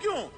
பிடிக்கும்,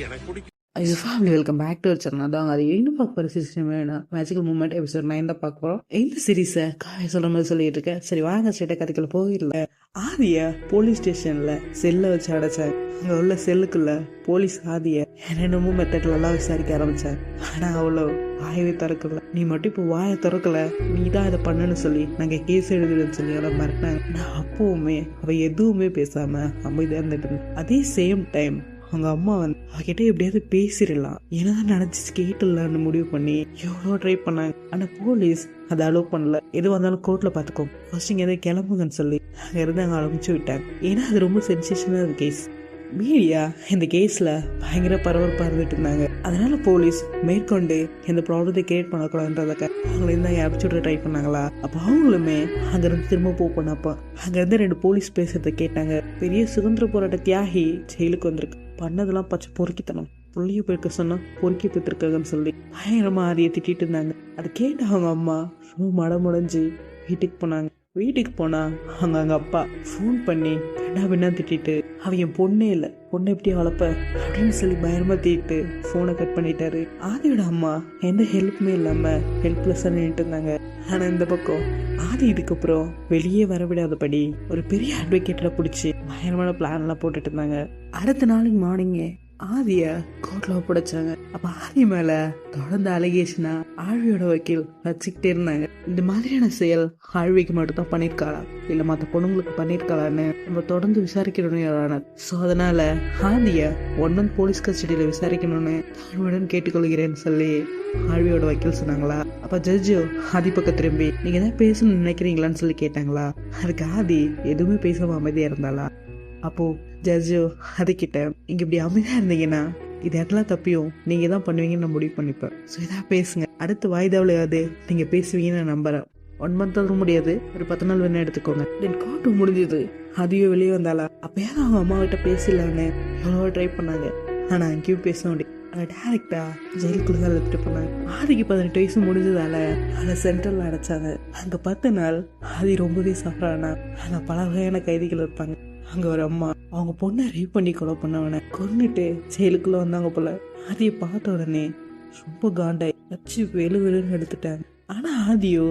எனக்கு பிடிக்கும். இது family welcome back to channel. அதான் அது இன்னும் பார்க்க போகிற சீசன் வேணும் மேஜிக்கல் மூமெண்ட் எபிசோட் 9 தான் பார்க்க போகிறோம். இந்த சீரீஸை காய சொல்கிற மாதிரி சொல்லிட்டு இருக்கேன். சரி வாங்க ஸ்ட்ரெயிட்டாக கதைக்குள்ள போயிடல. ஆதியை போலீஸ் ஸ்டேஷனில் செல்லை வச்சு அடைச்சாங்க. அங்கே உள்ள செல்லுக்குள்ள போலீஸ் ஆதியை என்னென்னமோ மெத்தட்லாம் விசாரிக்க ஆரம்பிச்சாங்க. ஆனால் அவ்வளோ வாயவே திறக்கல. நீ மட்டும் இப்போ வாயை திறக்கல, நீ தான் இதை பண்ணுன்னு சொல்லி நாங்கள் கேஸ் எழுதுன்னு சொல்லி அவளை மிரட்டினாங்க. நான் அப்போவுமே அவள் எதுவுமே பேசாமல் அமைதியாக இருந்துட்டு இருந்தேன். அதே சேம் டைம் அவங்க அம்மா வந்து அவகிட்ட எப்படியாவது பேசிடலாம், என்னதான் நினைச்சு கேட்டுலான்னு முடிவு பண்ணி எவ்வளோ ட்ரை பண்ணாங்க. ஆனால் போலீஸ் அதை அலோவ் பண்ணல. எது வந்தாலும் கோர்ட்டில் பார்த்துக்கோ, ஃபர்ஸ்ட் இங்கே எதாவது கிளம்புங்கன்னு சொல்லி அங்கே இருந்து அங்கே அனுப்பிச்சு விட்டாங்க. ஏன்னா அது ரொம்ப சென்சேஷனான கேஸ். மீடியா இந்த கேஸில் பயங்கர பரபரப்பாக இருந்துட்டு இருந்தாங்க. அதனால போலீஸ் மேற்கொண்டு எந்த ப்ராப்ளத்தை கிரியேட் பண்ணக்கூடாதுன்றதுக்காக அவங்கள இருந்தாங்க அனுப்பிச்சுட்டு ட்ரை பண்ணாங்களா. அப்போ அவங்களுமே அங்கேருந்து திரும்ப போனப்போ அங்கேருந்து 2 போலீஸ் பேசுறதை கேட்டாங்க. பெரிய சுதந்திர போராட்ட தியாகி ஜெயிலுக்கு வந்திருக்கு, பண்ணதெல்லாம் பச்சை பொறுக்கித்தனம், புள்ளிய போயிருக்க சொன்னா பொறுக்கி போத்திருக்காங்கன்னு சொல்லி பயங்கரமா ஆதியை திட்டிட்டு இருந்தாங்க. அதை கேட்டு அவங்க அம்மா ரொம்ப மடமுடைஞ்சு வீட்டுக்கு போனாங்க. வீட்டுக்கு போனா அவங்க அப்பா ஃபோன் பண்ணி பின்னா திட்டிட்டு அவன் என் பொண்ணே இல்லை, பொண்ணை எப்படி வளர்ப்ப அப்படின்னு சொல்லி பயமா திட்டு ஃபோனை கட் பண்ணிட்டாரு. ஆதியோட அம்மா எந்த ஹெல்ப்புமே இல்லாம ஹெல்ப்லெஸ்ஸா நின்றுட்டு இருந்தாங்க. ஆனா இந்த பக்கம் ஆதி இதுக்கப்புறம் வெளியே வரவிடாதபடி ஒரு பெரிய அட்வொகேட்ல பிடிச்சி பயங்கரமான பிளான் எல்லாம் போட்டுட்டு இருந்தாங்க. அடுத்த நாளைக்கு மார்னிங்கே ஆதிய கோர்ட்ல ஒப்படைச்சாங்க. அப்ப ஆதி மேல தொடர்ந்து அலிகேஷனா ஆழ்வியோட வக்கீல் வச்சுக்கிட்டே இருந்தாங்க. இந்த மாதிரியான செயல் ஆழ்விக்கு மட்டும் தான் பண்ணிருக்காளா இல்ல மற்ற பொண்ணுங்களுக்கு பண்ணிருக்காளான்னு நம்ம தொடர்ந்து விசாரிக்கணும். சோ அதனால ஆதிய ஒன்னொன்னு போலீஸ் கஸ்டடியில விசாரிக்கணும்னு தாழ்வுடன் கேட்டுக்கொள்கிறேன்னு சொல்லி ஆழ்வியோட வக்கீல் சொன்னாங்களா. அப்ப ஜட்ஜு ஆதி பக்கம் திரும்பி நீங்க ஏதாவது பேசணும்னு நினைக்கிறீங்களான்னு சொல்லி கேட்டாங்களா. அதுக்கு ஆதி எதுவுமே பேசாம அமைதியா இருந்தாளா. அப்போ ஜட்ஜு அதுக்கிட்ட இங்க இப்படி அமைதியா இருந்தீங்கன்னா இது எல்லாம் தப்பியும் நீங்க தான் பண்ணுவீங்கன்னு நான் முடிவு பண்ணிப்பேன். ஸோ இதாக பேசுங்க, அடுத்த வாய்தாவிலையாவது நீங்க பேசுவீங்கன்னு நான் நம்புறேன். 1 month முடியாது, ஒரு 10 நாள் வேணா எடுத்துக்கோங்க. தென் கோர்ட்டு முடிஞ்சது. அதையும் வெளியே வந்தாளா. அப்பயாவது அவங்க அம்மா கிட்ட பேசலான்னு எவ்வளோ ட்ரை பண்ணாங்க. ஆனா அங்கேயும் பேச முடியும். டேரக்டா ஜெயிலுக்குள்ள தான் எடுத்துட்டு போனாங்க. ஆதிக்கு 18 வயசு முடிஞ்சதால அதை சென்ட்ரல்ல அடைச்சாங்க. அங்க 10 நாள் ஆதி ரொம்பவே சஃபரானா. அங்க பல வகையான கைதிகள் இருப்பாங்க. அங்க ஒரு அம்மா அவங்க பொண்ணை ரேப் பண்ணி கொலை பண்ணவன கொன்னுட்டு ஜெயிலுக்குள்ள வந்தாங்க போல. ஆதியை பார்த்த உடனே ரொம்ப காண்டாய் வச்சு வெளுன்னு எடுத்துட்டாங்க. ஆனா ஆதியோ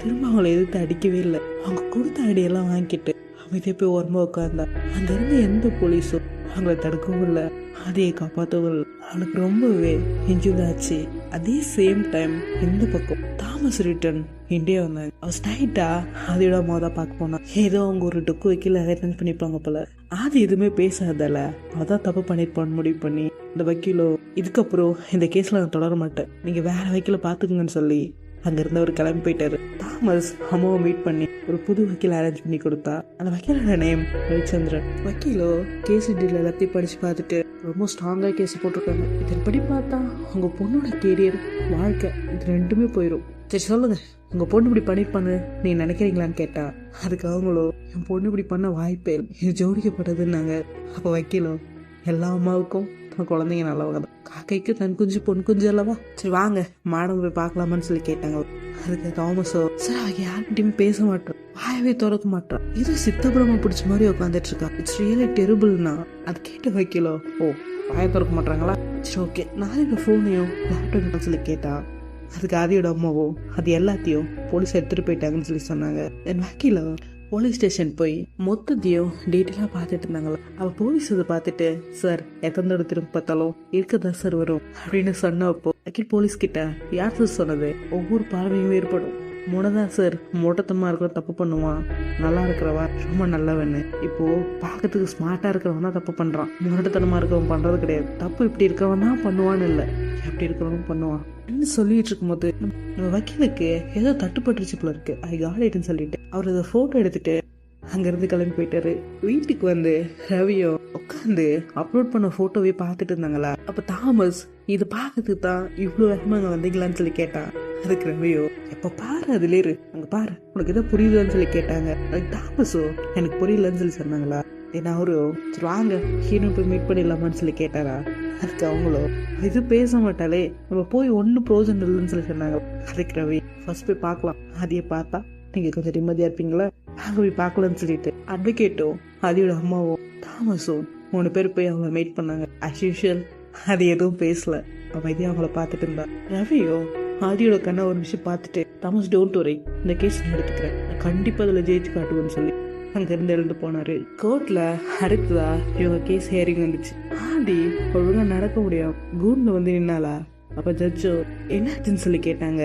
திரும்ப அவங்களை எதிர்த்து அடிக்கவே இல்லை. அவங்க கொடுத்த அடியெல்லாம் வாங்கிட்டு அமைதியா போய் ஓரமா உட்கார்ந்தா. அங்க இருந்து எந்த போலீஸும் அவங்கள தடுக்கவும் இல்லை, ஆதியை காப்பாற்றவும் இல்லை. அவளுக்கு ரொம்பவே இன்ஜூர் ஆச்சு. அதே சேம் டைம் இந்த பக்கம் தாமஸ் ரிட்டன் இந்தியா வந்தாங்க. அவ ஸ்ட்ரைட்டா ஆதியோட அம்மா தான் பார்க்க போனா. ஏதோ அவங்க ஒரு டொக்கு வைக்கல அரேஞ்ச் பண்ணிருப்பாங்க போல. ஆதி எதுவுமே பேசாதால அதான் தப்பு பண்ணிருப்பான்னு முடிவு பண்ணி இந்த வக்கீலோ இதுக்கப்புறம் இந்த கேஸ்ல நான் தொடர மாட்டேன், நீங்க வேற வக்கீல பாத்துக்குங்கன்னு சொல்லி அங்க இருந்தவர் கிளம்பி போயிட்டாரு. தாமஸ் அம்மாவை மீட் பண்ணி ஒரு புது வக்கீல் அரேஞ்ச் பண்ணி கொடுத்தா. அந்த வக்கீலோட நேம் ரவிச்சந்திரன். வக்கீலோ கேஸ் டீல் எல்லாத்தையும் படிச்சு பார்த்துட்டு ரொம்ப ஸ்ட்ராங்கா கேஸ் போட்டிருக்காங்க. இதன்படி பார்த்தா உங்க பொண்ணோட கேரியர் வாழ்க்கை இது 2மே போயிடும். சரி சொல்லுங்க, உங்க பொண்ணு இப்படி பண்ணிருப்பான்னு நீ நினைக்கிறீங்களான்னு கேட்டா. அதுக்கு அவங்களோ என் பொண்ணு இப்படி பண்ண வாய்ப்பே இது ஜோடிக்கப்பட்டதுன்னாங்க. அப்ப வக்கீலோ எல்லா அம்மாவுக்கும் குழந்தைங்க நல்லவங்க தான், காக்கைக்கு தன் குஞ்சு பொன் குஞ்சு அல்லவா, சரி வாங்க மேடம் போய் பார்க்கலாமான்னு சொல்லி கேட்டாங்க. அதுக்கு தாமஸோ சார் அவ யார்கிட்டயுமே பேச மாட்டான், வாயவே திறக்க மாட்டான், ஏதோ சித்தப்புறமா பிடிச்ச மாதிரி உட்காந்துட்டு இருக்கா, இட்ஸ் ரியலி டெரிபிள்னா. அது கேட்ட வைக்கலோ ஓ வாய திறக்க மாட்டாங்களா, சரி ஓகே நாளைக்கு ஃபோனையும் லேப்டாப் சொல்லி கேட்டா. அதுக்கு ஆதியோட அம்மாவோ அது எல்லாத்தையும் போலீஸ் எடுத்துட்டு போயிட்டாங்கன்னு சொல்லி சொன்னாங்க. என் வக்கீலோ போலீஸ் ஸ்டேஷன் போய் மொத்தத்தையும் டீட்டெயிலாக பார்த்துட்டு இருந்தாங்களா. அவள் போலீஸ் அதை பார்த்துட்டு சார் எத்தனை தடவை திரும்ப பார்த்தாலும் இருக்கதான் சார் வரும் அப்படின்னு சொன்னப்போ வக்கீல் போலீஸ் கிட்ட யார் சார் சொன்னது, ஒவ்வொரு பார்வையும் ஏற்படும், முன்னதான் சார் மொட்டத்தனமா இருக்கிற தப்பு பண்ணுவான், நல்லா இருக்கிறவா ரொம்ப நல்லவன்னு. இப்போ பார்க்கறதுக்கு ஸ்மார்ட்டா இருக்கிறவன் தான் தப்பு பண்றான், முரட்டத்தனமா இருக்கிறவன் பண்றது கிடையாது. தப்பு இப்படி இருக்கிறவன் தான் பண்ணுவான்னு இல்லை, எப்படி இருக்கிறவன் பண்ணுவான் சொல்லிட்டு இருக்கும்போது நம்ம வக்கீலுக்கு ஏதோ தட்டுப்பட்டுருச்சு போல இருக்கு. ஐ காட் இட்னு சொல்லிட்டு அவர் அதை போட்டோ எடுத்துட்டு அங்கிருந்து கிளம்பி போயிட்டாரு. வீட்டுக்கு வந்து ரவியோ உட்காந்து அப்லோட் பண்ண போட்டோவே பார்த்துட்டு இருந்தாங்களா. அப்ப தாமஸ் இது பார்க்கறதுக்கு தான் இவ்வளவு வேகமா அங்க வந்தீங்களான்னு சொல்லி கேட்டான். அதுக்கு ரவியோ எப்ப பாரு அதுல இரு அங்க பாரு உனக்கு ஏதோ புரியுதுன்னு சொல்லி கேட்டாங்க. அதுக்கு தாமஸோ எனக்கு புரியலன்னு சொல்லி சொன்னாங்களா. ஏன்னா அவரு சரி வாங்க ஹீரோ போய் மீட் பண்ணிடலாமான்னு சொல்லி கேட்டாரா. அதுக்கு அவங்களோ இது பேச மாட்டாலே நம்ம போய் ஒன்னும் ப்ரோஜனம் இல்லைன்னு சொல்லி சொன்னாங்க. அதுக்கு ரவி ஃபர்ஸ்ட் போய் பார்க்கலாம், அதையே பார்த்தா நீங்க கொஞ்சம் நிம்மதியா இருப்பீங்களா, அங்க போய் பார்க்கலாம்னு சொல்லிட்டு அட்வொகேட்டோ அதியோட அம்மாவோ தாமஸோ 3 பேர் போய் அவங்கள மீட் பண்ணாங்க. ஆஸ் யூஷுவல் அது எதுவும் பேசல, அமைதியாக அவங்கள பார்த்துட்டு இருந்தா. ரவியோ ஆதியோட கண்ணை ஒரு நிமிஷம் பார்த்துட்டு, தாமஸ் டோன்ட் வரி, இந்த கேஸ் நான் எடுத்துக்கிறேன், நான் கண்டிப்பாக அதில் ஜெயிச்சு காட்டுவேன்னு சொல்லி அங்கேருந்து எழுந்து போனாரு. கோர்ட்டில் அடுத்ததா இவங்க கேஸ் ஹியரிங் வந்துச்சு. ஆதி ஒழுங்காக நடக்க முடியும் கூண்டில் வந்து நின்னாலா. அப்போ ஜட்ஜோ என்னாச்சுன்னு சொல்லி கேட்டாங்க.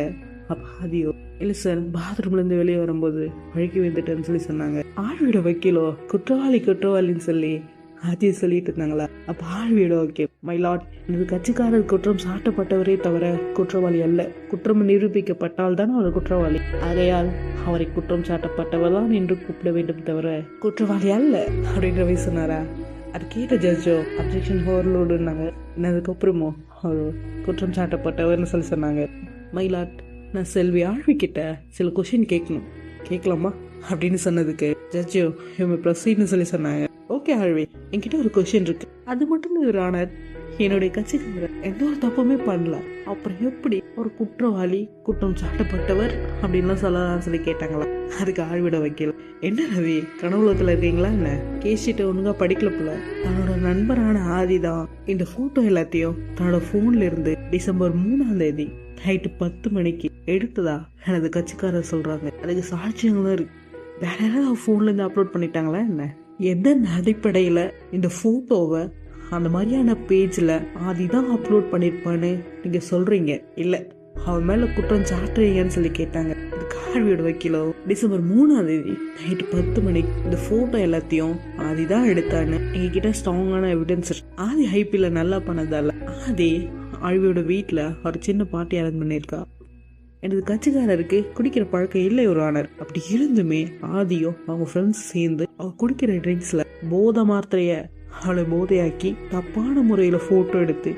அப்போ ஆதியோ இல்லை சார், பாத்ரூம்லேருந்து வெளியே வரும்போது வழுக்கி வந்துட்டேன்னு சொல்லி சொன்னாங்க. ஆழ்வியோட வக்கீலோ குற்றவாளின்னு சொல்லி ஆதியை சொல்லிட்டு இருந்தாங்களா. அப்போ ஆழ்வியோட ஓகே மை லார்ட், இது கட்சிக்காரர் குற்றம் சாட்டப்பட்டவரே தவிர குற்றவாளி அல்ல. குற்றம் நிரூபிக்கப்பட்டால் தான் அவர் குற்றவாளி. ஆகையால் அவரை குற்றம் சாட்டப்பட்டவர் தான் என்று கூப்பிட வேண்டும் தவிர குற்றவாளி அல்ல அப்படின்ற மாதிரி சொன்னாரா. அது கேட்ட ஜட்ஜோ அப்ஜெக்ஷன் ஓவர்லோடுனாங்க. அதுக்கப்புறமோ அவர் குற்றம் சாட்டப்பட்டவர்னு சொல்லி சொன்னாங்க. மை லார்ட், நான் செல்வி ஆழ்விக்கிட்ட சில கொஷின் கேட்கலாமா அப்படின்னு சொன்னதுக்கு ஜட்ஜோ இவங்க ப்ரொசீட்னு சொல்லி சொன்னாங்க. ஓகே ஆழ்வி, என்கிட்ட ஒரு கொஷின் இருக்கு. அது மட்டும் ஒரு ஆனர், என்னுடைய கட்சிக்காரர் எந்த ஒரு தப்புமே பண்ணல, அப்புறம் எப்படி ஒரு குற்றவாளி குற்றம் சாட்டப்பட்டவர் அப்படின்லாம் சொல்லலாம்னு சொல்லி கேட்டாங்களா. அதுக்கு ஆழ்விட வைக்கல. என்ன ரவி, கனவுலகத்துல இருக்கீங்களா என்ன? கேஷீட்டை ஒழுங்கா படிக்கல போல. தன்னோட நண்பரான ஆதிதான் இந்த போட்டோ எல்லாத்தையும் தன்னோட போன்ல இருந்து டிசம்பர் 3ஆம் தேதி நைட்டு 10 மணிக்கு எடுத்ததா எனது கட்சிக்காரர் சொல்றாங்க. அதுக்கு சாட்சியங்களும் இருக்கு. வேற யாராவது போன்ல இருந்து அப்லோட் பண்ணிட்டாங்களா என்ன? எந்த அடிப்படையில இந்த போட்டோவை அந்த மாதிரியான பேஜ்ல ஆதிதான் அப்லோட் பண்ணிருப்பான்னு நீங்க சொல்றீங்க? இல்ல, அவன் மேல குற்றம் சாட்டுறீங்கன்னு சொல்லி கேட்டாங்க. ஆழ்வியோட வக்கீலோ டிசம்பர் 3ஆம் தேதி நைட்டு 10 மணிக்கு இந்த போட்டோ எல்லாத்தையும் ஆதிதான் எடுத்தான்னு எங்ககிட்ட ஸ்ட்ராங்கான எவிடன்ஸ் இருக்கு. ஆதி ஐபிஎல்ல நல்லா பண்ணதால ஆதி ஆழ்வியோட வீட்டுல ஒரு சின்ன பார்ட்டி அரேஞ்ச் பண்ணியிருக்கா. எனது கட்சிக்காரருக்கு குடிக்கிற பழக்கம் இல்லை ஒரு ஆனர். அப்படி இருந்துமே ஆதியோ அவங்க ஃப்ரெண்ட்ஸ் சேர்ந்து அவ குடிக்கிற ட்ரிங்க்ஸ்ல போதை மாத்திரைய அவளை போதையாக்கி தப்பான முறையில போட்டோ எடுத்து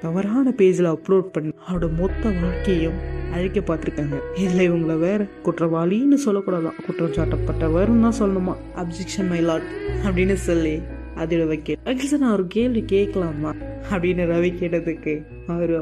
தவறான பேஜ்ல அப்லோட் பண்ணி அவளோட மொத்த வாழ்க்கையும் அழிக்க பார்த்திருக்காங்க. இதுல இவங்கள வேற குற்றவாளின்னு சொல்லக்கூடாதான், குற்றம் சாட்டப்பட்டவர்னு தான் சொல்லணுமா. அப்ஜெக்ஷன் மை லார்ட் அப்படின்னு சொல்லி அதோட வக்கீல் சார், நான் ஒரு கேள்வி கேட்கலாமா அப்படின்னு ரவி கேட்டதுக்கு அவரு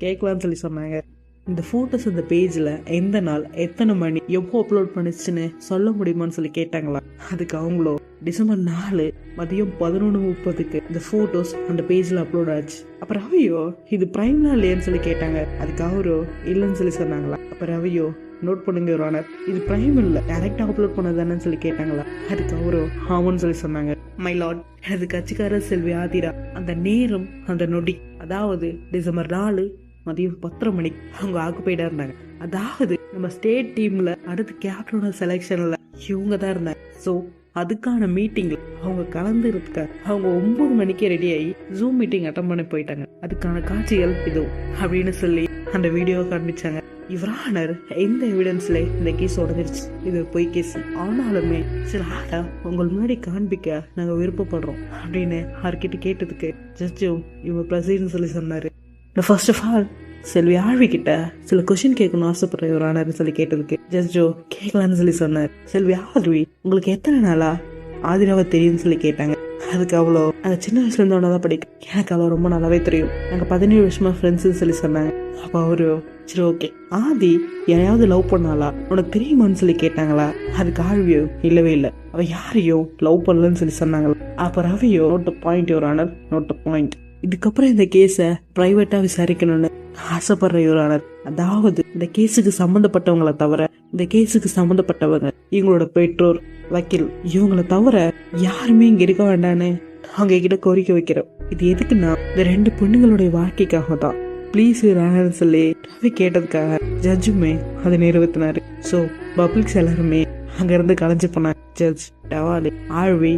கேட்கலான்னு சொல்லி சொன்னாங்க. இந்த போட்டோஸ் இந்த பேஜ்ல எந்த நாள் எத்தனை மணி எப்போ அப்லோட் பண்ணிச்சுன்னு சொல்ல முடியுமான்னு சொல்லி கேட்டாங்களா. அதுக்கு அவங்களோ டிசம்பர் 4 மதியம் 11:30 இந்த போட்டோஸ் அந்த பேஜ்ல அப்லோட் ஆச்சு. அப்புறம் ரவியோ இது பிரைம்லாம் இல்லையான்னு சொல்லி கேட்டாங்க. அதுக்கு அவரோ இல்லைன்னு சொல்லி சொன்னாங்களா. அப்ப ரவியோ நோட் பண்ணுங்க ஒரு ஆனர், இது பிரைம் இல்ல, டைரக்டா அப்லோட் பண்ணதானு சொல்லி கேட்டாங்களா. அதுக்கு அவரோ ஆமான்னு சொல்லி சொன்னாங்க. மை லார்ட், எனது கட்சிக்காரர் செல்வி ஆதிரா அந்த நேரம் அந்த நொடி, அதாவது டிசம்பர் 4 மதியம் 10 மணிக்கு அவங்க ஆக்குபைடா இருந்தாங்க. அதாவது நம்ம ஸ்டேட் டீம்ல அடுத்து கேப்டனோட செலெக்ஷன்ல இவங்க தான் இருந்தாங்க. ஸோ அதுக்கான மீட்டிங்ல அவங்க கலந்துருக்க அவங்க 9 மணிக்கே ரெடி ஆகி ஜூம் மீட்டிங் அட்டன் பண்ணி போயிட்டாங்க. அதுக்கான காட்சிகள் இது அப்படின்னு சொல்லி அந்த வீடியோவை காண்பிச்சாங்க. இவரானர் எந்த எவிடன்ஸ்ல இந்த கேஸ் உடஞ்சிருச்சு, இது பொய் கேஸ், ஆனாலுமே சில ஆடா உங்கள் முன்னாடி காண்பிக்க நாங்க விருப்பப்படுறோம் அப்படின்னு அவர்கிட்ட கேட்டதுக்கு ஜட்ஜும் இவங்க ப்ரொசீட்னு சொல்லி சொன்னாரு. ஃபர்ஸ்ட் ஆஃப் ஆல் செல்வி ஆழ்வி கிட்ட சில கொஸ்டின் கேட்கணும் ஆசைப்படுற ஒரு ஆனர்னு சொல்லி கேட்டதுக்கு ஜட்ஜோ கேட்கலான்னு சொல்லி சொன்னார். செல்வி ஆழ்வி, உங்களுக்கு எத்தனை நாளா ஆதிராவை தெரியும்னு சொல்லி கேட்டாங்க. அதுக்கு அவ்வளோ நாங்கள் சின்ன வயசுல இருந்து ஒன்றா படிக்கும், எனக்கு அவ்வளோ ரொம்ப நல்லாவே தெரியும், நாங்கள் 17 வருஷமா ஃப்ரெண்ட்ஸ்ன்னு சொல்லி சொன்னாங்க. அப்போ அவரு சரி ஓகே, ஆதி யாரையாவது லவ் பண்ணாலா உனக்கு தெரியுமான்னு சொல்லி கேட்டாங்களா. அதுக்கு ஆழ்வியோ இல்லவே இல்லை, அவ யாரையும் லவ் பண்ணலன்னு சொல்லி சொன்னாங்களா. அப்போ ரவியோ நோட் பாயிண்ட் ஒரு ஆனர், நோட் பாயிண்ட், இதுக்கப்புறம் இந்த கேஸை பிரைவேட்டா விசாரிக்கணும்னு ஆசைப்படுற ஒரு ஆனர். அதாவது இந்த கேஸுக்கு சம்பந்தப்பட்டவங்களை தவிர இந்த கேஸுக்கு சம்பந்தப்பட்டவங்க இவங்களோட பெற்றோர் வக்கீல் இவங்களை தவிர யாருமே இங்க இருக்க வேண்டான்னு அவங்க கிட்ட கோரிக்கை வைக்கிறோம். இது எதுக்குன்னா இந்த 2 பெண்ணுங்களுடைய வாழ்க்கைக்காக தான். ப்ளீஸ் ஆனர்னு சொல்லி ரவி கேட்டதுக்காக ஜட்ஜுமே அதை நிறைவேற்றினாரு. ஸோ பப்ளிக்ஸ் எல்லாருமே அங்கிருந்து கலைஞ்சு போனாங்க. ஜட்ஜ் டவாலி ஆழ்வி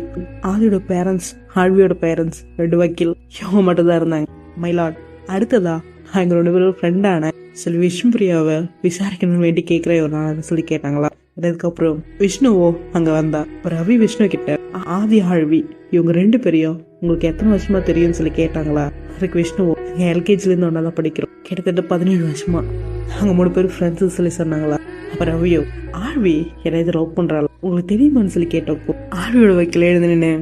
ஆதியோட பேரண்ட்ஸ் ஆழ்வியோட பேரண்ட்ஸ் 2 வக்கீல் இவங்க மட்டும் தான் இருந்தாங்க. மைலாட், அடுத்ததா எங்களோட ஒரு ஃப்ரெண்டான சில விஷ்ணுபிரியாவை விசாரிக்கணும்னு வேண்டி கேட்கிறேன் ஒரு நாள் சொல்லி கேட்டாங்களா. அதுக்கப்புறம் விஷ்ணுவோ அங்க வந்தா. ரவி விஷ்ணு கிட்ட ஆதி ஆழ்வி இவங்க 2 பேரையும் உங்களுக்கு எத்தனை வருஷமா தெரியும்னு சொல்லி கேட்டாங்களா. அதுக்கு விஷ்ணுவோ எல்கேஜில இருந்து ஒன்னாதான் படிக்கிறோம், கிட்டத்தட்ட 17 வருஷமா அவங்க 3 பேரும் ஃப்ரெண்ட்ஸ் சொல்லி சொன்னாங்களா. அப்ப ரவியோ ஆழ்வி யாராவது லவ் பண்றாள் உங்களுக்கு தெரியுமான்னு சொல்லி கேட்டப்போ ஆழ்வியோட வக்கீல் எழுதுனேன்னு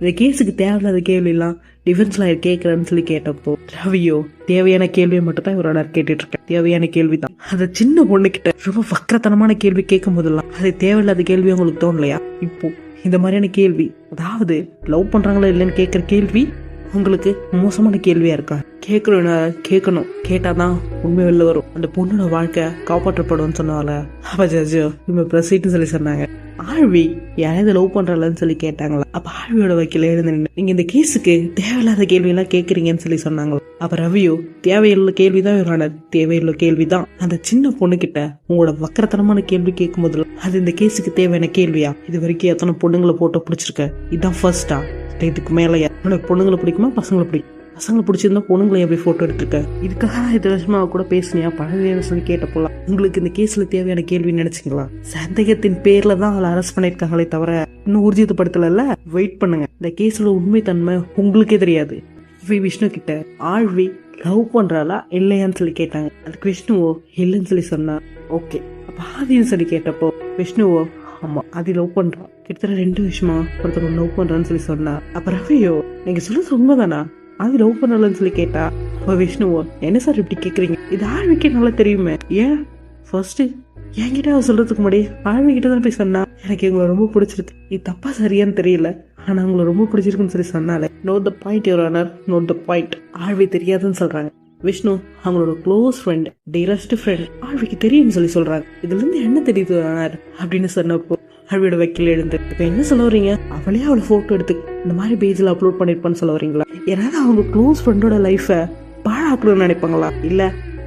இந்த கேஸுக்கு தேவையில்லாத கேள்வி எல்லாம் டிஃபென்ஸ் லாயர் கேட்கறான்னு சொல்லி கேட்டப்போ ரவியோ தேவையான கேள்வியை மட்டும் தான் இவரோட கேட்டுட்டு இருக்கேன், தேவையான கேள்வி தான். அந்த சின்ன பொண்ணு கிட்ட ரொம்ப வக்கரத்தனமான கேள்வி கேட்கும் போதெல்லாம் அது தேவையில்லாத கேள்வி உங்களுக்கு தோணலையா? இப்போ இந்த மாதிரியான கேள்வி, அதாவது லவ் பண்றாங்களா இல்லைன்னு கேட்குற கேள்வி உங்களுக்கு மோசமான கேள்வியா இருக்கா? கேட்கறோம், கேட்கணும். கேட்டாதான் உண்மை வெளில வரும். அந்த பொண்ணோட வாழ்க்கை காப்பாற்றப்படும்னு சொன்னால அப்ப ஜட்ஜோ இவங்க ப்ரொசீட்னு சொல்லி சொன்னாங்க. ஆழ்வி யாராவது லவ் பண்றாங்கன்னு சொல்லி கேட்டாங்களா? அப்ப ஆழ்வியோட வக்கீல எழுந்து நின்று, நீங்க இந்த கேஸுக்கு தேவையில்லாத கேள்வி எல்லாம் கேட்கறீங்கன்னு சொல்லி சொன்னாங்களா? அப்ப ரவியோ, தேவையுள்ள கேள்விதான் இவரான தேவையுள்ள கேள்விதான். அந்த சின்ன பொண்ணு கிட்ட உங்களோட வக்கரத்தனமான கேள்வி கேட்கும் போது அது இந்த கேஸுக்கு தேவையான கேள்வியா? இது வரைக்கும் எத்தனை பொண்ணுங்களை போட்டோ பிடிச்சிருக்க? இதுதான் ஃபர்ஸ்டா? இதுக்கு மேலயா? உனக்கு பொண்ணுங்களை பிடிக்குமா பசங்களை பிடிக்கும்? பசங்களை பிடிச்சிருந்தா பொண்ணுங்களை எப்படி போட்டோ எடுத்துருக்க? இதுக்காக 5 வருஷமா கூட பேசுனியா பழகின்னு சொல்லி கேட்ட போலாம். உங்களுக்கு இந்த கேஸ்ல தேவையான கேள்வி நினைச்சீங்களா? சந்தேகத்தின் பேர்ல தான் அவளை அரெஸ்ட் பண்ணிருக்காங்களே தவிர இன்னும் ஊர்ஜிதப்படுத்தல. வெயிட் பண்ணுங்க. இந்த கேஸ்ல உண்மை தன்மை உங்களுக்கே தெரியாது. விஷ்ணு கிட்ட ஆழ்வி லவ் பண்றாளா இல்லையான்னு சொல்லி கேட்டாங்க. அதுக்கு விஷ்ணுவோ இல்லைன்னு சொல்லி சொன்னா. ஓகே, அப்ப ஆதின்னு சொல்லி கேட்டப்போ விஷ்ணுவோ ஆமா அது லவ் பண்றான், கிட்டத்தட்ட 2 வருஷமா ஒருத்தர் லவ் பண்றான்னு சொல்லி சொன்னா. அப்ப ரவியோ, நீங்க சொல்றது உண்மைதானா? அது லவ் பண்ணலன்னு சொல்லி கேட்டா. அப்ப விஷ்ணுவோ, என்ன சார் இப்படி கேக்குறீங்க? இது ஆழ்விக்கே நல்லா தெரியுமே. ஏன் ஃபர்ஸ்ட் என்கிட்ட அவ சொல்றதுக்கு முன்னாடி ஆழ்விக்கிட்ட தான் போய் சொன்னா எனக்கு இவங்களை ரொம்ப பிடிச்சிருக்கு, இது தப்பா சரியான்னு தெரியல, ஆனா அவங்களை ரொம்ப பிடிச்சிருக்குன்னு சொல்லி சொன்னாலே. Note the point your honour, note the point. Aazhvi தெரியாதுன்னு சொல்றாங்க. விஷ்ணு அவங்களோட க்ளோஸ் ஃப்ரெண்ட், டியரஸ்ட் ஃப்ரெண்ட், ஆழ்விக்கு தெரியும்னு சொல்லி சொல்றாங்க. இதுல இருந்து என்ன தெரியுது ஆனர் அப்படின்னு சொன்னப்போ ஆழ்வியோட வக்கீல் எழுந்து, இப்ப என்ன சொல்ல வரீங்க? அவளே அவளை போட்டோ எடுத்து இந்த மாதிரி பேஜ்ல அப்லோட் பண்ணிருப்பான்னு சொல்ல வரீங்களா? ஏன்னா அவங்க க்ளோஸ் ஃப்ரெண்டோட லைஃபை பாழாக்கணும்னு நினைப்பாங்களா? இல்ல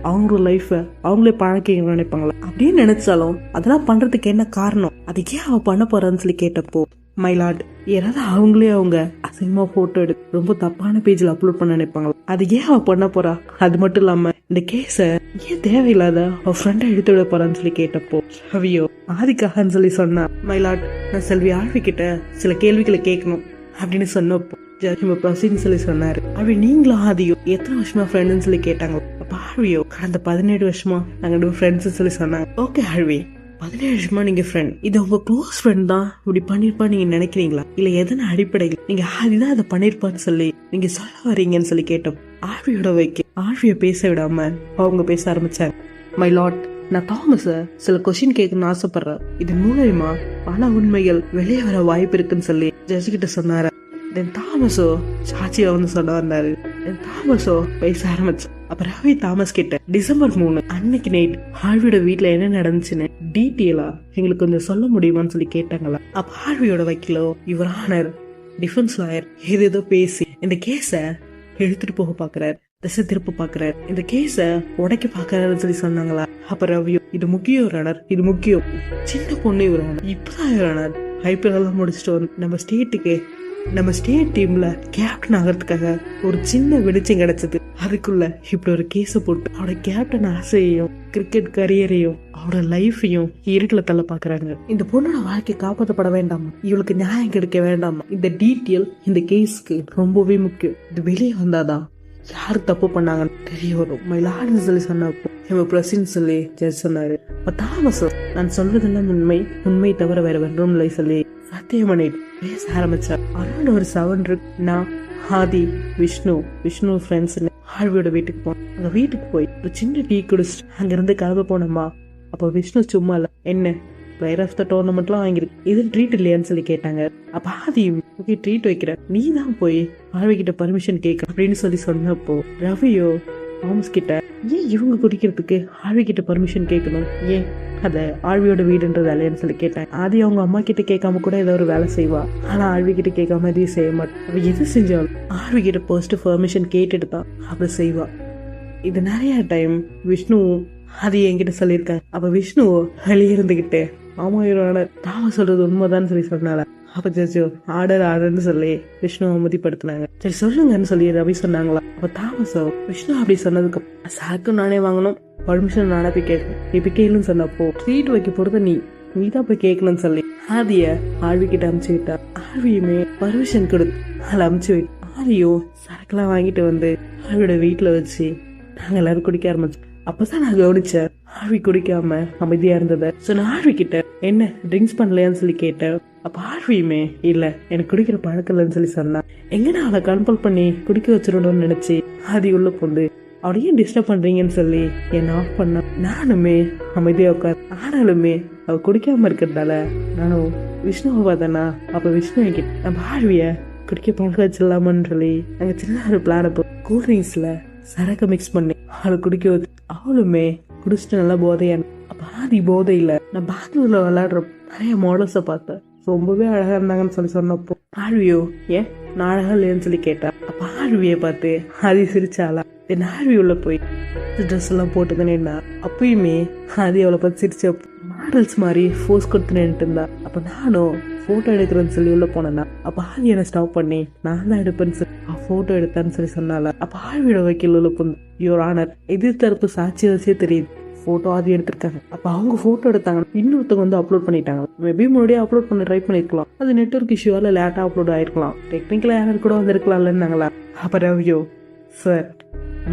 அவங்களோட லைஃபை அவங்களே பழக்கணும்னு நினைப்பாங்களா? அப்படின்னு நினைச்சாலும் அதெல்லாம் பண்றதுக்கு என்ன காரணம்? அது ஏன் அவ பண்ண போறான்னு சொல்லி கேட்டப்போ, மைலாட் யாராவது அவங்களே அவங்க அசிங்கமா போட்டோ எடுத்து ரொம்ப தப்பான பேஜ்ல அப்லோட் பண்ண நினைப்பாங்களா? அது ஏன் அவ பண்ண போறா? அது மட்டும் இல்லாம இந்த கேஸ ஏன் தேவையில்லாத அவ ஃப்ரெண்டை எடுத்து விட போறான்னு சொல்லி கேட்டப்போ ரவியோ ஆதிக்காகன்னு சொல்லி சொன்னா. மைலாட், நான் செல்வி ஆழ்வி கிட்ட சில கேள்விகளை கேட்கணும் அப்படின்னு சொன்னப்போ ப்ரொசீட்னு சொல்லி சொன்னாரு. ஆழ்வி, நீங்களும் ஆதியோ எத்தனை வருஷமா ஃப்ரெண்டுன்னு சொல்லி கேட்டாங்க. அப்ப ஆழ்வியோ, கடந்த 17 வருஷமா நாங்க ஃப்ரெண்ட்ஸ் சொல்லி சொன்னாங்க. ஓகே ஆழ்வி, 17 வருஷமா நீங்க ஃப்ரெண்ட், இது உங்க க்ளோஸ் ஃப்ரெண்ட் தான் இப்படி பண்ணிருப்பா நீங்க நினைக்கிறீங்களா? இல்ல எதன அடிப்படையில் நீங்க ஆதிதான் அதை பண்ணிருப்பான்னு சொல்லி நீங்க சொல்ல வரீங்கன்னு சொல்லி கேட்டோம். ஆழ்வியோட வைக்க ஆழ்விய பேச விடாம அவங்க பேச ஆரம்பிச்சாங்க. மை லார்ட், நான் தாமஸ சில கொஸ்டின் கேட்கணும்னு ஆசைப்படுறேன். இதன் மூலமா பல உண்மைகள் வெளியே வர வாய்ப்பு இருக்குன்னு சொல்லி ஜட்ஜ் கிட்ட சொன்னாரு. தென் தாமஸோ சாட்சியா வந்து சொல்ல வந்தாரு. தாமஸோ பேச ஆரம்பிச்சு. அப்ப ரவி தாமஸ் கிட்ட டிசம்பர் 3 அன்னைக்கு நைட் ஆழ்வியோட வீட்டுல என்ன நடந்துச்சுன்னு டீட்டெயிலா எங்களுக்கு கொஞ்சம் சொல்ல முடியுமான்னு சொல்லி கேட்டாங்களா? அப்ப ஆழ்வியோட வக்கீலோ, யுவர் ஆனர், டிஃபென்ஸ் லாயர் ஏதேதோ பேசி இந்த கேஸ எடுத்துட்டு போக பாக்குறாரு, திசை திருப்ப பாக்குறாரு, இந்த கேஸ உடைக்க பாக்குறாருன்னு சொல்லி சொன்னாங்களா? அப்ப ரவியோ, இது முக்கியம் யுவர் ஆனர், இது முக்கியம். சின்ன பொண்ணு யுவர் ஆனர், இப்பதான் யுவர் ஆனர் ஐபிஎல் எல்லாம் முடிச்சுட்டு வந்து நம்ம ஸ்டேட் டீம்ல கேப்டன் ஆகிறதுக்காக ஒரு சின்ன வெளிச்சம் கிடைச்சது. அதுக்குள்ள இப்படி ஒரு கேஸ போட்டு அவரோட கேப்டன் ஆசையையும் கிரிக்கெட் கரியரையும் அவரோட லைஃபையும் இருட்டுல தள்ள பாக்குறாங்க. இந்த பொண்ணோட வாழ்க்கை காப்பாற்றப்பட வேண்டாமா? இவளுக்கு நியாயம் கிடைக்க வேண்டாமா? இந்த டீட்டெயில் இந்த கேஸுக்கு ரொம்பவே முக்கியம். இது வெளியே வந்தாதான் யாரு தப்பு பண்ணாங்கன்னு தெரிய வரும். மயிலாடுன்னு சொல்லி சொன்னப்போ பிரசின்னு சொல்லி ஜட்ஜ் சொன்னாரு. தாமஸ், நான் சொல்றதெல்லாம் உண்மை தவிர வேற வெறும் இல்லை சொல்லி சத்தியம் பண்ணிட்டு பேச ஆரம்பிச்சார். அரௌண்ட் ஒரு 7 இருக்கு. நான் ஆதி, விஷ்ணு ஃப்ரெண்ட்ஸ் ஆழ்வியோட வீட்டுக்கு போனோம். அங்க வீட்டுக்கு போய் ஒரு சின்ன டீ குடிச்சிட்டு அங்க இருந்து கிளம்ப போனோமா? அப்ப விஷ்ணு சும்மா இல்ல, என்ன பிளேயர் ஆஃப் த டோர்னமெண்ட்லாம் வாங்கிருக்கு, இது ட்ரீட் இல்லையான்னு சொல்லி கேட்டாங்க. அப்ப ஆதி, ஓகே ட்ரீட் வைக்கிற, நீ தான் போய் ஆழ்வி கிட்ட பர்மிஷன் கேட்க அப்படின்னு சொல்லி சொன்னப்போ ரவியோ தாமஸ் கிட்ட, ஏன் இவங்க குடிக்கிறதுக்கு ஆழ்வி கிட்ட பர்மிஷன் கேட்கணும்? ஏன் அத ஆழ்வியோட வீடுன்றது இல்லையான்னு சொல்லி கேட்டாங்க. ஆதி அவங்க அம்மா கிட்ட கேட்காம கூட ஏதோ ஒரு வேலை செய்வா, ஆனா ஆழ்வி கிட்ட கேட்காம எதையும் செய்ய மாட்டா. அவ எது செஞ்சாலும் ஆழ்வி கிட்ட ஃபர்ஸ்ட் பர்மிஷன் கேட்டுட்டு தான் அவ செய்வா. இது நிறைய டைம் விஷ்ணு அது என்கிட்ட சொல்லியிருக்காங்க. அப்ப விஷ்ணு வெளியே இருந்துகிட்டு, ஆமா இவரோட தாமஸ் சொல்றது உண்மைதான்னு சொல்லி சொன்னால. அப்ப ஜட்ஜோ ஆர்டர்னு சொல்லி விஷ்ணு அவமதிப்படுத்தினாங்க. சரி சொல்லுங்கன்னு சொல்லி ரவி சொன்னாங்களா? அப்ப தாமஸோ, விஷ்ணு அப்படி சொன்னதுக்கு சாக்கும் நானே வாங்கணும், பர்மிஷன் நானே போய் கேட்கணும், இப்ப கேளுன்னு சொன்னப்போ ட்ரீட் வைக்க போறத நீ தான் போய் கேட்கணும்னு சொல்லி ஆதிய ஆழ்வி கிட்ட அமுச்சு விட்டா. ஆழ்வியுமே பர்மிஷன் கொடுத்து அதில் அமுச்சு விட்டு ஆதியோ சரக்குலாம் வாங்கிட்டு வந்து ஆழ்வியோட வீட்டுல வச்சு நாங்க எல்லாரும் குடிக்க ஆரம்பிச்சோம். அப்பதான் நான் கவனிச்சேன் ஆழ்வி குடிக்காம அமைதியா இருந்தத. சோ நான் ஆழ்வி கிட்ட என்ன ட்ரிங்க்ஸ் பண்ணலையான்னு சொல்லி கேட்டேன். அப்ப ஆழ்வியுமே இல்ல எனக்கு குடிக்கிற பழக்கம் இல்லைன்னு சொல்லி சொன்னா. எங்கன்னா அவளை கண்ட்ரோல் பண்ணி குடிக்க வச்சிடணும்னு நினைச்சு ஆதி உள்ள போந்து அவளையும் டிஸ்டர்ப் பண்றீங்கன்னு சொல்லி என்ன ஆஃப் பண்ண. நானுமே அமைதியா உட்கார், ஆனாலுமே அவ குடிக்காம இருக்கிறதால நானும் விஷ்ணுவை பார்த்தேன்னா அப்போ விஷ்ணு என்கிட்ட நம்ம ஆழ்விய குடிக்க பழக்க வச்சிடலாமான்னு சொல்லி நாங்கள் சின்ன ஒரு பிளான் கூல்ட்ரிங்க்ஸில் சரக்கு மிக்ஸ் பண்ணி அவளை குடிக்க வச்சு அவளுமே குடிச்சிட்டு நல்லா போதையான. அப்போ ஆதி போதையில் நான் பெங்களூரில் விளையாடுற நிறைய மாடல்ஸை பார்த்தேன், ரொம்பவே அழகாக இருந்தாங்கன்னு சொல்லி சொன்னப்போ ஆழ்வியோ ஏன் நான் அழகா இல்லையான்னு சொல்லி கேட்டேன். அப்போ ஆழ்வியை பார்த்து ஆதி சிரிச்சாளா. தென் ஆழ்வி உள்ள போய் ட்ரெஸ் எல்லாம் போட்டு தானேன்னா அப்பயுமே ஆதி அவளை பார்த்து சிரிச்சப்போ மாடல்ஸ் மாதிரி ஃபோர்ஸ் கொடுத்து நின்றுட்டு இருந்தா. அப்போ நானும் ஃபோட்டோ எடுக்கிறேன்னு சொல்லி உள்ள போனேன்னா அப்போ ஆதி என்னை ஸ்டாப் பண்ணி நான் தான் எடுப்பேன்னு சொல்லி ஃபோட்டோ எடுத்தான்னு சொல்லி சொன்னால. அப்போ ஆழ்வியோட வக்கீல் உள்ள போந்து யுவர் ஆனர் எதிர்த்தரப்பு சாட்சி வச்சே தெரியுது ஃபோட்டோ ஆதி எடுத்திருக்காங்க. அப்போ அவங்க ஃபோட்டோ எடுத்தாங்க, இன்னொருத்தவங்க வந்து அப்லோட் பண்ணிட்டாங்க. மேபி முன்னாடியே அப்லோட் பண்ண ட்ரை பண்ணியிருக்கலாம், அது நெட்வொர்க் இஷ்யூவால் லேட்டாக அப்லோட் ஆயிருக்கலாம், டெக்னிக்கலாக யாரும் கூட வந்திருக்கலாம்லன்னாங்களா. அப்போ ரவியோ சார்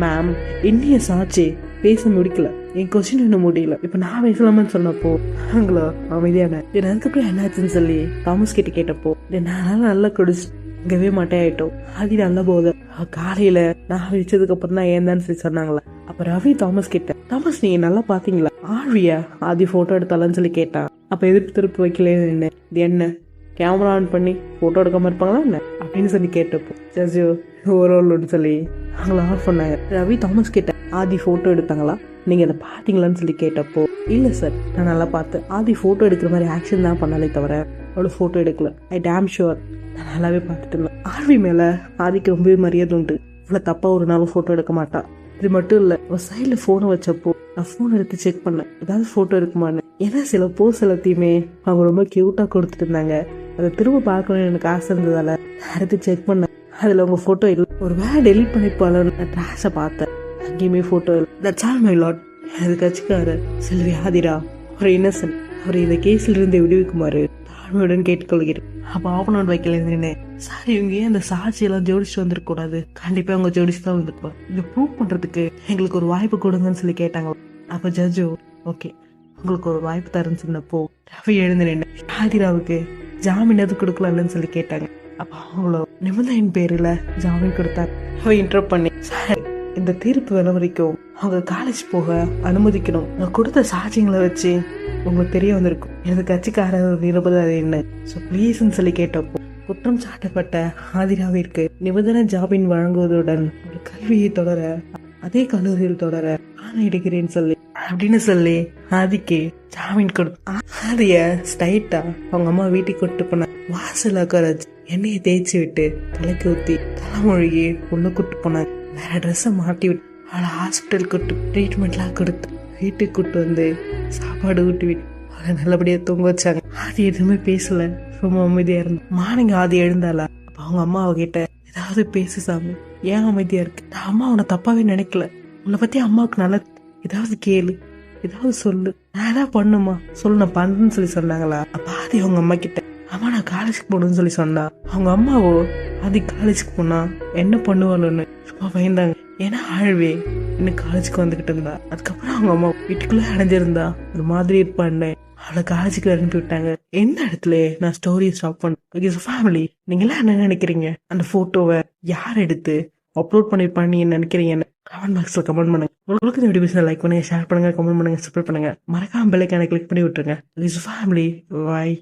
மேம் இன்னைய சாட்சி பேச முடிக்கல, என் கொஸ்டின் இன்னும் முடியல, இப்போ நான் பேசலாமான்னு சொன்னப்போ அவங்களோ அமைதியான அதுக்கப்புறம் என்னாச்சுன்னு சொல்லி தாமஸ் கிட்ட கேட்டப்போ நான் நல்லா குடிச்சு இங்கவே மாட்டே ஆயிட்டோம், ஆதி நல்லா போகுது காலையில நான் வச்சதுக்கு அப்புறம் தான் ஏந்தான்னு சொல்லி சொன்னாங்களா. அப்ப ரவி தாமஸ் கிட்ட தாமஸ் நீங்க நல்லா பாத்தீங்களா ஆழ்வியா ஆதி போட்டோ எடுத்தாலன்னு சொல்லி கேட்டான். அப்ப எதிர்ப்பு திருப்பி வைக்கல இது என்ன கேமரா ஆன் பண்ணி போட்டோ எடுக்காம இருப்பாங்களா என்ன அப்படின்னு சொல்லி கேட்டப்போ ஜஸ்யோ ஓவரோல்னு சொல்லி அவங்கள ஆஃப் பண்ணாங்க. ரவி தாமஸ் கிட்ட ஆதி போட்டோ எடுத்தாங்களா நீங்க அதை பாத்தீங்களான்னு சொல்லி கேட்டப்போ இல்ல சார் நான் நல்லா பார்த்தேன், ஆதி போட்டோ எடுக்கிற மாதிரி ஆக்ஷன் தான் பண்ணாலே தவிர அவளோட போட்டோ எடுக்கல, ஐ டேம் ஷுவர் நான் நல்லாவே பார்த்துட்டு இருந்தேன். ஆர்வி மேல ஆதிக்கு ரொம்பவே மரியாதை உண்டு, இவ்வளோ தப்பா ஒரு நாளும் போட்டோ எடுக்க மாட்டான். இது மட்டும் இல்ல ஒரு சைட்ல போனை வச்சப்போ நான் போன் எடுத்து செக் பண்ணேன் ஏதாவது போட்டோ இருக்குமான்னு. ஏன்னா சில போஸ் எல்லாத்தையுமே அவங்க ரொம்ப கியூட்டா கொடுத்துட்டு இருந்தாங்க, அதை திரும்ப பார்க்கணும்னு எனக்கு ஆசை இருந்ததால எடுத்து செக் பண்ணேன். அதுல உங்க போட்டோ இல்லை, ஒரு வேலை டெலிட் பண்ணிருப்பாலும் நான் ட்ராஷை பார்த்தேன், அங்கேயுமே போட்டோ இல்லை. That's all my lot. அது கட்சிக்காரு செல்வி ஆதிரா ஒரு இன்னசென்ட், அவர் இந்த கேஸ்ல இருந்து விடுவிக்குமாறு தாழ்மையுடன் கேட்டுக்கொள்கிறேன். அப்போ ஆப்பனோட் வைக்கல இருந்தேன் சார் இவங்க ஏன் அந்த சாட்சியெல்லாம் ஜோடிச்சுட்டு வந்துருக்க கூடாது, கண்டிப்பா அவங்க ஜோடிச்சு தான் வந்துருப்பாங்க, இதை ப்ரூவ் பண்றதுக்கு எங்களுக்கு ஒரு வாய்ப்பு கொடுங்கன்னு சொல்லி கேட்டாங்க. அப்ப ஜட்ஜோ ஓகே உங்களுக்கு ஒரு வாய்ப்பு தரேன்னு சொன்னப்போ ரவி எழுந்து நின்று ஆதிராவுக்கு ஜாமீன் எது கொடுக்கலாம்னு சொல்லி கேட்டாங்க. அப்ப அவங்களோ நிபந்தனையின் பேருல ஜாமீன் கொடுத்தாங்க. அவ இன்டர்வ் பண்ணி சார் இந்த தீர்ப்பு வர வரைக்கும் அவங்க காலேஜ் போக அனுமதிக்கணும், நான் கொடுத்த சாட்சியங்களை வச்சு உங்களுக்கு தெரிய வந்திருக்கும் எனது கட்சிக்காரர் நிரூபது அது என்ன, ஸோ ப்ளீஸ்ன்னு சொல்லி கேட்டப்போ குற்றம் சாட்டப்பட்ட ஆதிராவிற்கு நிபந்தனை ஜாமீன் வழங்குவதுடன் ஒரு கல்வியை தொடர அதே கல்லூரியில் தொடர ஆணையிடுகிறேன்னு சொல்லி அப்படின்னு சொல்லி ஆதிக்கு ஜாமீன் கொடுத்து ஆதிய ஸ்ட்ரைட்டா அவங்க அம்மா வீட்டுக்கு கொண்டு போன வாசல உட்கார எண்ணெயை தேய்ச்சி விட்டு தலைக்கு ஊத்தி தலைமொழிகி உள்ள கூட்டு போனாங்க. வேற ட்ரெஸ்ஸை மாட்டி விட்டு அவளை ஹாஸ்பிட்டல் கூட்டு ட்ரீட்மெண்ட்லாம் கொடுத்து வீட்டுக்கு கூட்டு வந்து சாப்பாடு ஊட்டி விட்டு அவளை நல்லபடியா தூங்க வச்சாங்க. ஆதி எதுவுமே பேசல, ரொம்ப அமைதியா இருந்தா. மார்னிங் ஆதி எழுந்தாளா அப்ப அவங்க அம்மா அவகிட்ட ஏதாவது பேசு சாமி ஏன் அமைதியா இருக்கு, நான் அம்மா உன்னை தப்பாவே நினைக்கல, உன்னை பத்தி அம்மாவுக்கு நல்லா ஏதாவது கேளு ஏதாவது சொல்லு, நான் ஏதாவது பண்ணுமா சொல்லு நான் பண்றேன்னு சொல்லி சொன்னாங்களா. அப்ப ஆதி அவங்க அம்மா கிட்ட அம்மா நான் காலேஜுக்கு போகணும்னு சொல்லி சொன்னா அவங்க அம்மாவோ ஆதி காலேஜுக்கு போனா என்ன பண்ணுவாளுன்னு ரொம்ப பயந்தாங்க. ஏன்னா ஆழ்வே இன்னும் காலேஜுக்கு வந்துகிட்டு இருந்தா, அதுக்கப்புறம் அவங்க அம்மா வீட்டுக்குள்ள அடைஞ்சிருந்தா ஒரு மாதிரி இருப்பான்னு அவளை காலேஜுக்கு அனுப்பி விட்டாங்க. எந்த இடத்துல நான் ஸ்டோரியை ஸ்டாப் பண்ணேன் ஃபேமிலி நீங்களாம் என்ன நினைக்கிறீங்க, அந்த போட்டோவை யார் எடுத்து அப்லோட் பண்ணிருப்பான்னு நீங்க நினைக்கிறீங்கன்னு கமெண்ட் பாக்ஸ்ல கமெண்ட் பண்ணுங்க. உங்களுக்கு இந்த வீடியோ லைக் பண்ணுங்க, ஷேர் பண்ணுங்க, கமெண்ட் பண்ணுங்க, சப்ஸ்கிரைப் பண்ணுங்க, மறக்காம பெல் ஐகானை கிளிக் பண்ணி விட்டுருங்க. ஃபேமிலி பாய்.